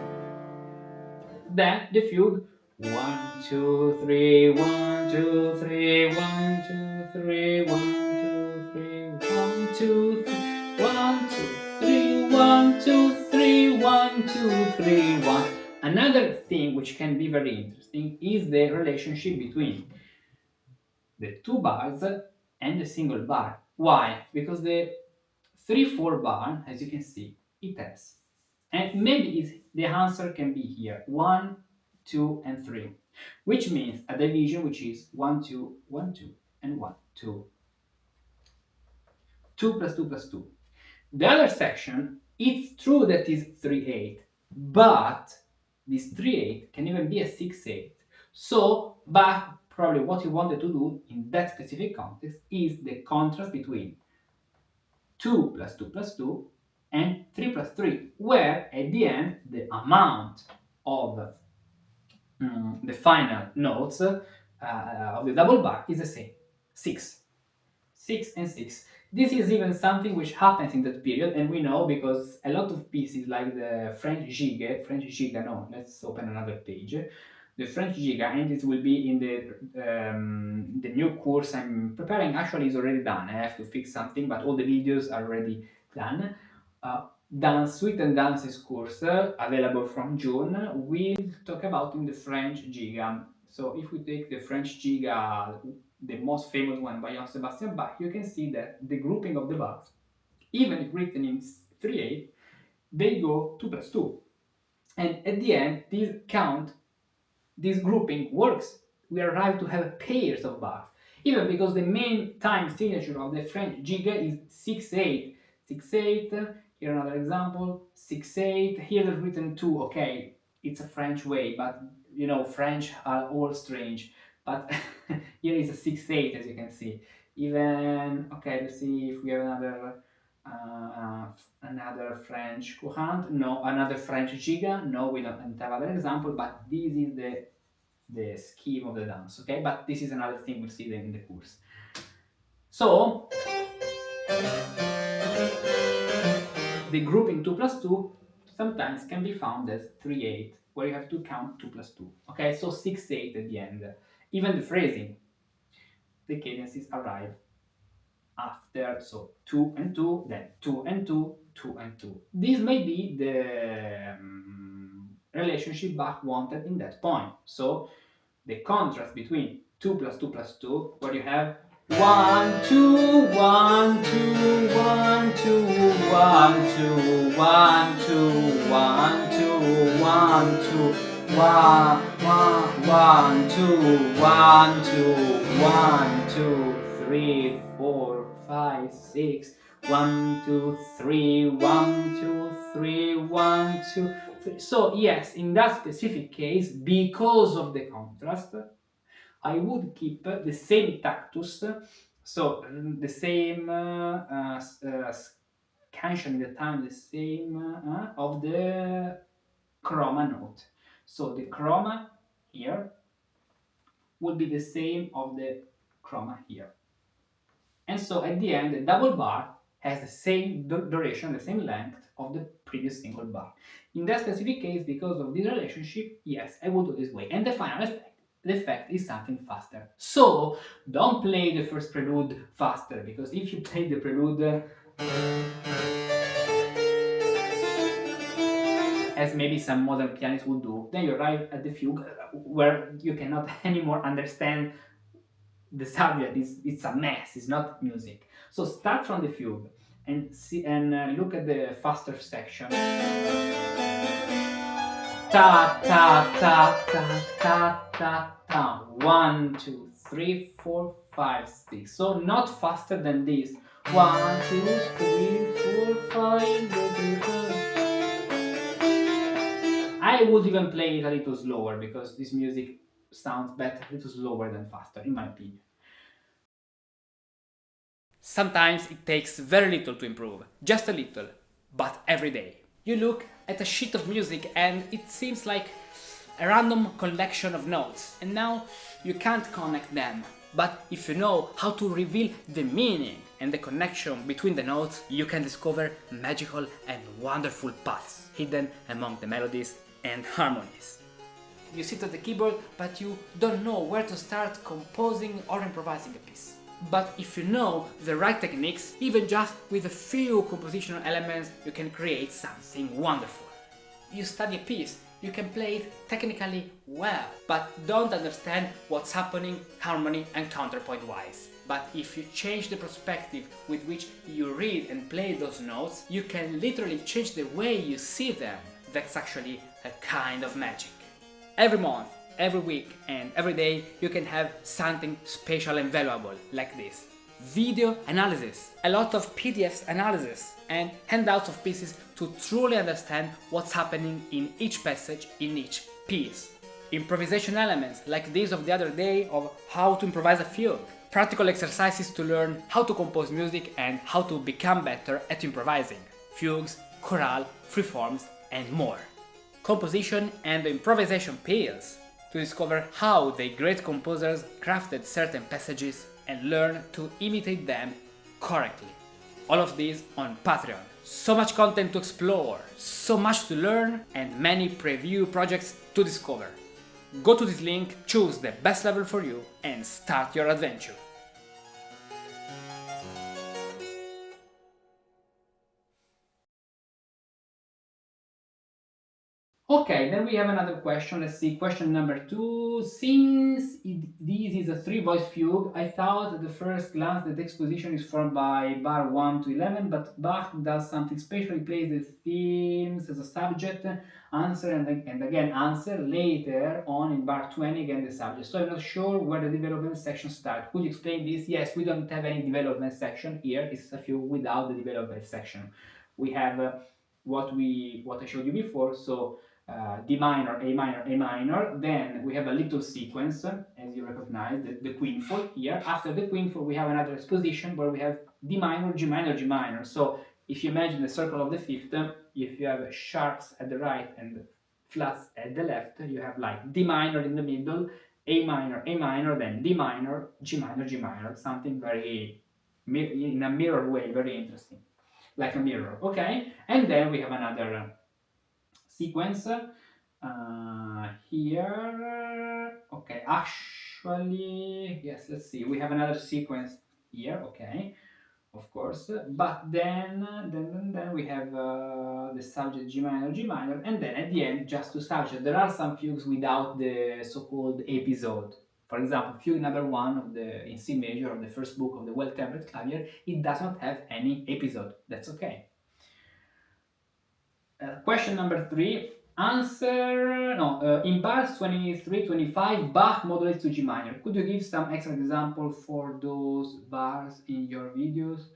Then the fugue. 1, 2, 3, 1, 2, 3, 1, 2, 3, 1, 2, 3, 1, 2, 3, 1, 2, 3, 1, 2, 3, 1, 2, 3, 1. Another thing which can be very interesting is the relationship between the two bars and the single bar. Why? Because the 3/4 bar, as you can see, it has. And maybe the answer can be here 1, 2, and 3, which means a division which is 1, 2, 1, 2, and 1, 2. 2 plus 2 plus 2. The other section, it's true that is 3/8, but this 3/8 can even be a 6/8. So Bach probably what he wanted to do in that specific context is the contrast between 2 plus 2 plus 2 and 3 plus 3, where at the end the amount of the final notes of the double bar is the same, 6. 6 and 6. This is even something which happens in that period, and we know because a lot of pieces like the French giga, no, let's open another page. The French giga, and this will be in the new course I'm preparing. Actually, is already done. I have to fix something, but all the videos are already done. Dance Suite and Dances course available from June. We'll talk about in the French giga. So if we take the French giga, the most famous one by Johann Sebastian Bach, you can see that the grouping of the bars, even if written in 3/8, they go 2 plus 2. And at the end, this grouping works. We arrive to have pairs of bars, even because the main time signature of the French giga is 6/8. 6/8, here another example, 6/8, here is written 2, okay, it's a French way, but you know, French are all strange. But here is a 6/8, as you can see. Even, okay, let's see if we have another French courant. No, another French giga. No, we don't have other example, but this is the scheme of the dance, okay? But this is another thing we'll see in the course. So, the grouping 2 plus 2 sometimes can be found as 3/8, where you have to count 2 plus 2, okay? So 6/8 at the end. Even the phrasing, the cadences arrive after, so 2 and 2, then 2 and 2, 2 and 2. This may be the relationship Bach wanted in that point. So the contrast between 2 plus 2 plus 2, where you have 1, 2, 1, 2, 1, 2, 1, 2, 1, 2, 1, 2, 1, 2, 1, 1, 2, 1, 2, 1, 2, 3, 4, 5, 6, 1, 2, 3, 1, 2, 3, 1, 2, 3. So yes, in that specific case, because of the contrast, I would keep the same tactus, so the same scansion in the time, the same of the chroma note. So the chroma here would be the same of the chroma here. And so at the end, the double bar has the same duration, the same length of the previous single bar. In that specific case, because of this relationship, yes, I would do this way. And the final effect, the effect is something faster. So don't play the first prelude faster, because if you play the prelude as maybe some modern pianists would do, then you arrive at the fugue where you cannot anymore understand the subject. It's a mess, it's not music. So start from the fugue and see and look at the faster section. Ta ta ta ta ta ta ta. 1, 2, 3, 4, 5, 6. So not faster than this. 1, 2, 3, 4, 5. I would even play it a little slower because this music sounds better a little slower than faster, in my opinion. Sometimes it takes very little to improve, just a little, but every day. You look at a sheet of music and it seems like a random collection of notes, and now you can't connect them. But if you know how to reveal the meaning and the connection between the notes, you can discover magical and wonderful paths hidden among the melodies and harmonies. You sit at the keyboard, but you don't know where to start composing or improvising a piece. But if you know the right techniques, even just with a few compositional elements, you can create something wonderful. You study a piece, you can play it technically well, but don't understand what's happening harmony and counterpoint wise. but if you change the perspective with which you read and play those notes, you can literally change the way you see them. That's actually a kind of magic. Every month, every week, and every day you can have something special and valuable like this. Video analysis, a lot of PDFs analysis, and handouts of pieces to truly understand what's happening in each passage, in each piece. Improvisation elements like this of the other day of how to improvise a fugue. Practical exercises to learn how to compose music and how to become better at improvising. Fugues, chorale, freeforms, and more. Composition and improvisation pills to discover how the great composers crafted certain passages and learn to imitate them correctly. All of this on Patreon. So much content to explore, so much to learn, and many preview projects to discover. Go to this link, choose the best level for you, and start your adventure. Okay, then we have another question. Let's see, question number 2. Since this is a 3-voice fugue, I thought at the first glance that Exposition is formed by bar 1 to 11, but Bach does something special. He plays the themes as a subject, answer and again answer, later on in bar 20 again the subject. So I'm not sure where the development section starts. Could you explain this? Yes, we don't have any development section here. It's a fugue without the development section. We have what I showed you before, so D minor, A minor, A minor, then we have a little sequence, as you recognize, the quintuple here. After the quintuple, we have another exposition where we have D minor, G minor, G minor. So if you imagine the circle of the fifth, if you have sharps at the right and flats at the left, you have like D minor in the middle, A minor, then D minor, G minor, G minor, something very, in a mirror way, very interesting, like a mirror, okay? And then we have another sequence here. Okay, actually, yes, let's see. We have another sequence here, okay, of course. But then we have the subject G minor, and then at the end, just to subject, there are some fugues without the so-called episode. For example, fugue number 1 of the in C major of the first book of the Well-Tempered Clavier, it does not have any episode. That's okay. Question number 3. In bars 23, 25, Bach modulates to G minor. Could you give some extra example for those bars in your videos?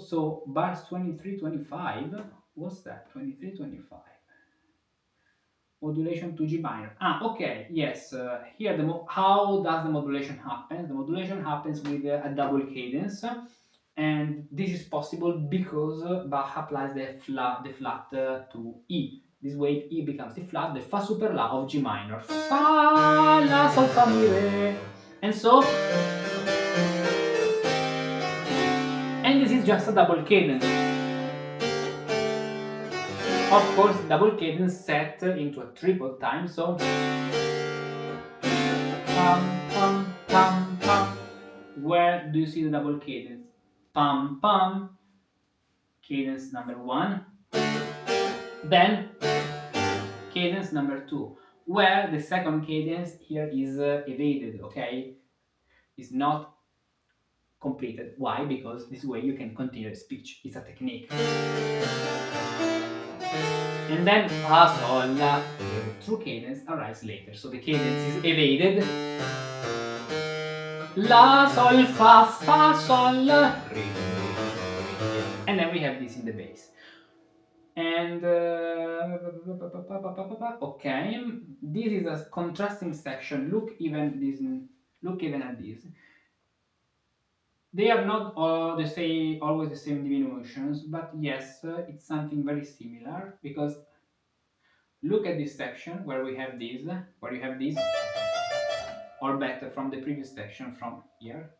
So bars 23, 25, what's that? 23, 25. Modulation to G minor. Okay, yes. Here, how does the modulation happen? The modulation happens with a double cadence. And this is possible because Bach applies the flat to E. This way E becomes the flat, the fa super la of G minor. Fa, la, sol, fa, mi, re. And so, and this is just a double cadence. Of course, double cadence set into a triple time, so pam, pam, pam, pam. Where do you see the double cadence? Pam, pam. Cadence number 1, then cadence number 2, where the second cadence here is evaded, okay? Is not completed. Why? Because this way you can continue speech. It's a technique. And then fa, sol, la, the true cadence arrives later. So the cadence is evaded. La, sol, fa, sol, re. And then we have this in the bass. And okay, this is a contrasting section. Look even at this. They are not all always the same diminutions, but yes, it's something very similar, because look at this section where you have this, or better, from the previous section from here.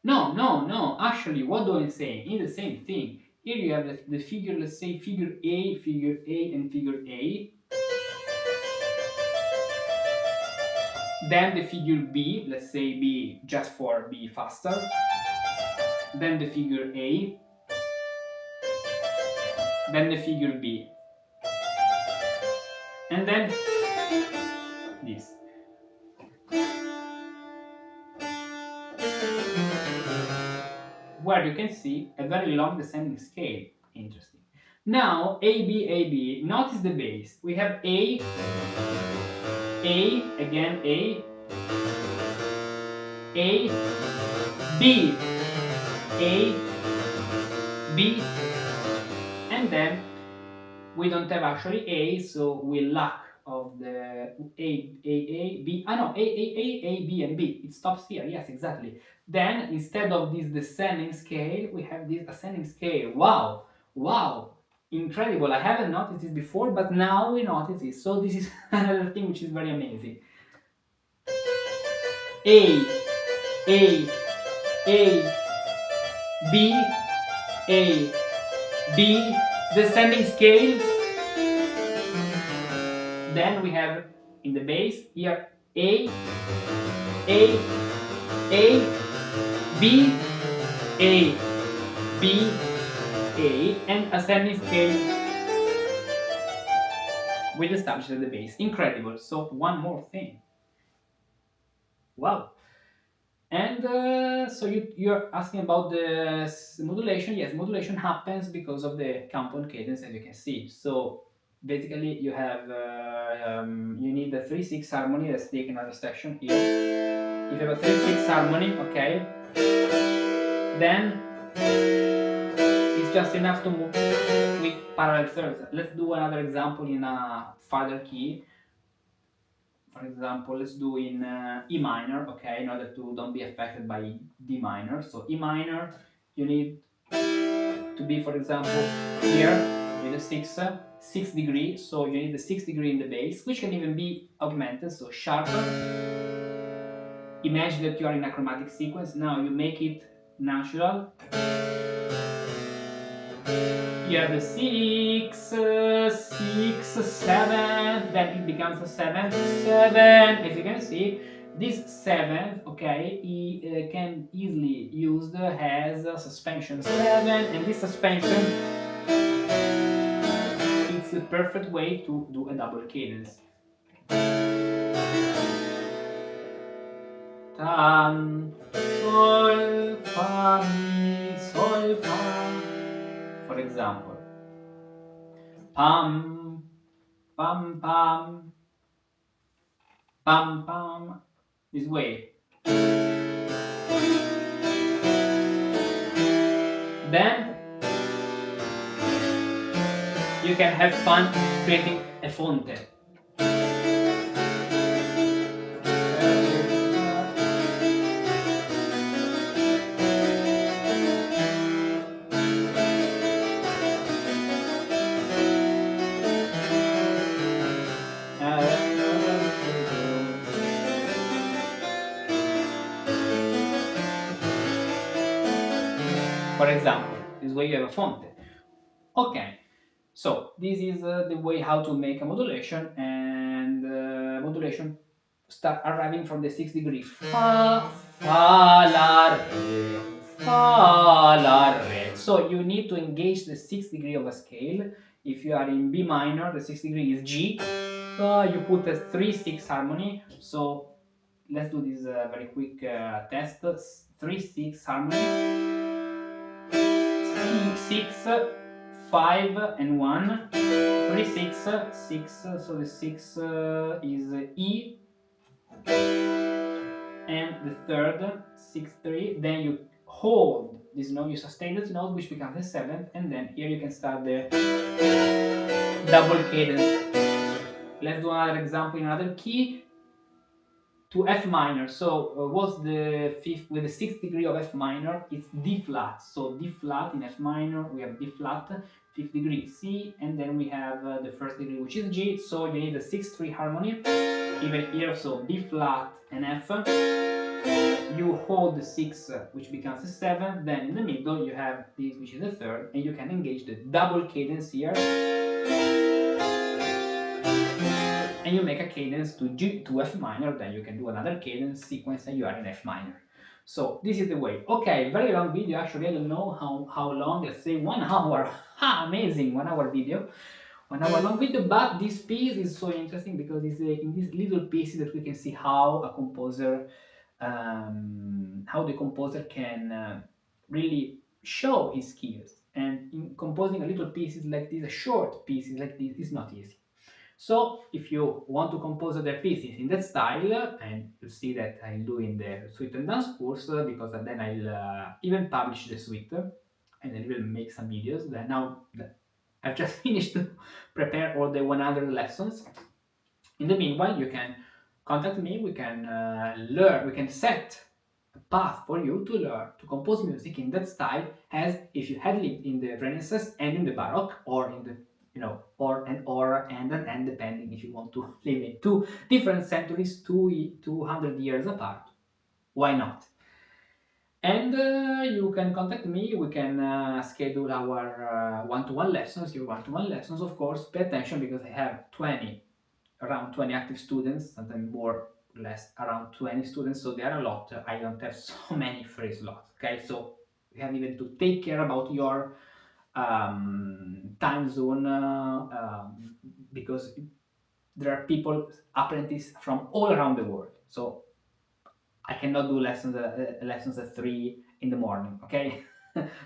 No, actually, what do I say? It's the same thing. Here you have the figure, let's say figure A, and figure A. Then the figure B, let's say B just for B faster. Then the figure A. Then the figure B. And then this. where you can see a very long descending scale. Interesting. Now A B A B. Notice the bass. We have A, again A, B, A, B, and then we don't have actually A, so we lack of the A, B. Ah no, A, B, and B. It stops here. Yes, exactly. Then instead of this descending scale, we have this ascending scale. Wow, wow, incredible! I haven't noticed this before, but now we notice it. So this is another thing which is very amazing. A, A, B, A, B, descending scale. Then we have in the bass here A, A, B, A, B, A, and ascending scale with established at the bass. Incredible. So one more thing. Wow. And so you're asking about the modulation. Yes, modulation happens because of the counterpoint cadence, as you can see. So basically, you have you need the 3/6 harmony. Let's take another section here. If you have a 3/6 harmony, okay, then it's just enough to move with parallel thirds. Let's do another example in a farther key. For example, let's do in E minor, okay, in order to don't be affected by D minor. So E minor, you need to be, for example, here with a 6 degree. So you need the 6 degree in the bass, which can even be augmented, so sharper. Imagine that you are in a chromatic sequence. Now you make it natural. You have a 6, 7, then it becomes a 7, 7. As you can see, this 7, okay, can easily used as a suspension 7, and this suspension, it's the perfect way to do a double cadence. Tan, sol, fa, mi, sol, fa. For example, pam, pam, pam, pam, pam, this way. Then you can have fun creating a fonte. For example, this way you have a fonte. Okay, so this is the way how to make a modulation, and modulation start arriving from the 6 degree. Fa, fa, la, re, fa, la, re. So you need to engage the 6 degree of a scale. If you are in B minor, the 6 degree is G. You put a 3/6 harmony. So let's do this very quick test. 3/6 harmony. 6, 5, and 1. 3, 6, 6. So the 6 is E, and the third 6, 3. Then you hold this note, you sustain this note, which becomes the 7th, and then here you can start the double cadence. Let's do another example in another key. To F minor. So what's the fifth with the 6th degree of F minor? It's D flat. So D flat in F minor, we have D flat, 5th degree C, and then we have the 1st degree, which is G. So you need a 6/3 harmony. Even here, so D flat and F. You hold the 6, which becomes the 7. Then in the middle you have this, which is the 3rd, and you can engage the double cadence here. And you make a cadence to G to F minor, then you can do another cadence sequence and you are in F minor. So this is the way. Okay, very long video. Actually, I don't know how long. Let's say 1 hour. Ha, amazing, 1 hour video. 1 hour long video, but this piece is so interesting because it's in these little pieces that we can see how a composer, how the composer can really show his skills. And in composing a little pieces like this, a short pieces like this, is not easy. So if you want to compose other pieces in that style, and you see that I'll do in the suite and dance course, because then I'll even publish the suite, and I will make some videos. Then now that I've just finished to prepare all the 100 lessons. In the meanwhile, you can contact me. We can learn. We can set a path for you to learn to compose music in that style, as if you had lived in the Renaissance and in the Baroque, or in the and depending if you want to live in two different centuries, 200 years apart. Why not? And you can contact me. We can schedule our one-to-one lessons. Your one-to-one lessons, of course. Pay attention, because I have around 20 active students, sometimes more or less around 20 students, so they are a lot. I don't have so many free slots. Okay, so you have even to take care about your time zone, because there are people, apprentices from all around the world. So I cannot do lessons at 3 in the morning. Okay,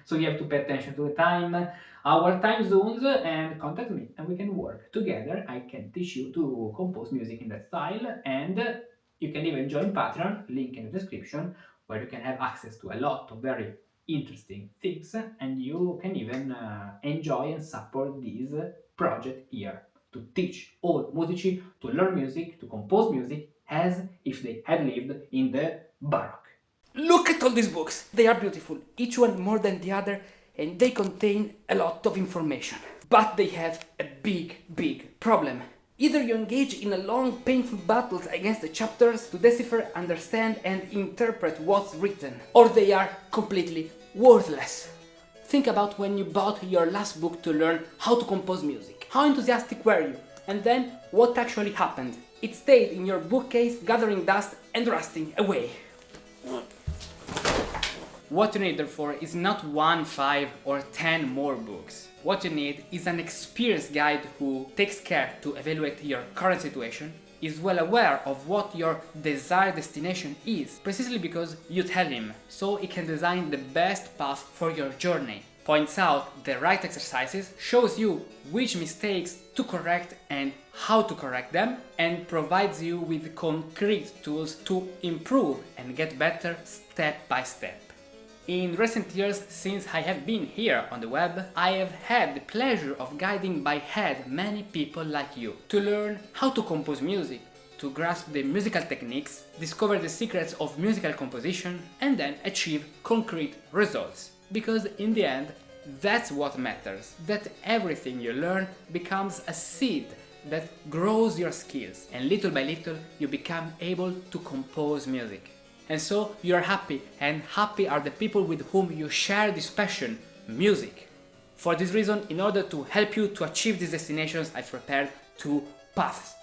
so you have to pay attention to the time, our time zones, and contact me, and we can work together. I can teach you to compose music in that style, and you can even join Patreon, link in the description, where you can have access to a lot of very interesting things, and you can even enjoy and support this project here to teach all musici to learn music, to compose music, as if they had lived in the Baroque. Look at all these books! They are beautiful, each one more than the other, and they contain a lot of information. But they have a big problem. Either you engage in a long, painful battles against the chapters to decipher, understand, and interpret what's written, or they are completely worthless. Think about when you bought your last book to learn how to compose music. How enthusiastic were you? And then, what actually happened? It stayed in your bookcase, gathering dust and rusting away. What you need, therefore, is not 1, 5, or 10 more books. What you need is an experienced guide who takes care to evaluate your current situation, is well aware of what your desired destination is, precisely because you tell him, so he can design the best path for your journey, points out the right exercises, shows you which mistakes to correct and how to correct them, and provides you with concrete tools to improve and get better step by step. In recent years, since I have been here on the web, I have had the pleasure of guiding by hand many people like you to learn how to compose music, to grasp the musical techniques, discover the secrets of musical composition, and then achieve concrete results. Because in the end, that's what matters, that everything you learn becomes a seed that grows your skills, and little by little you become able to compose music. And so you are happy, and happy are the people with whom you share this passion, music. For this reason, in order to help you to achieve these destinations, I've prepared 2 paths,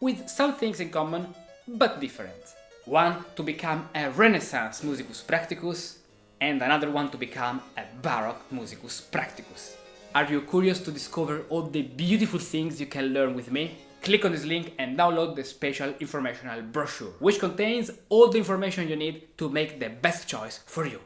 with some things in common, but different. One to become a Renaissance musicus practicus, and another one to become a Baroque musicus practicus. Are you curious to discover all the beautiful things you can learn with me? Click on this link and download the special informational brochure, which contains all the information you need to make the best choice for you.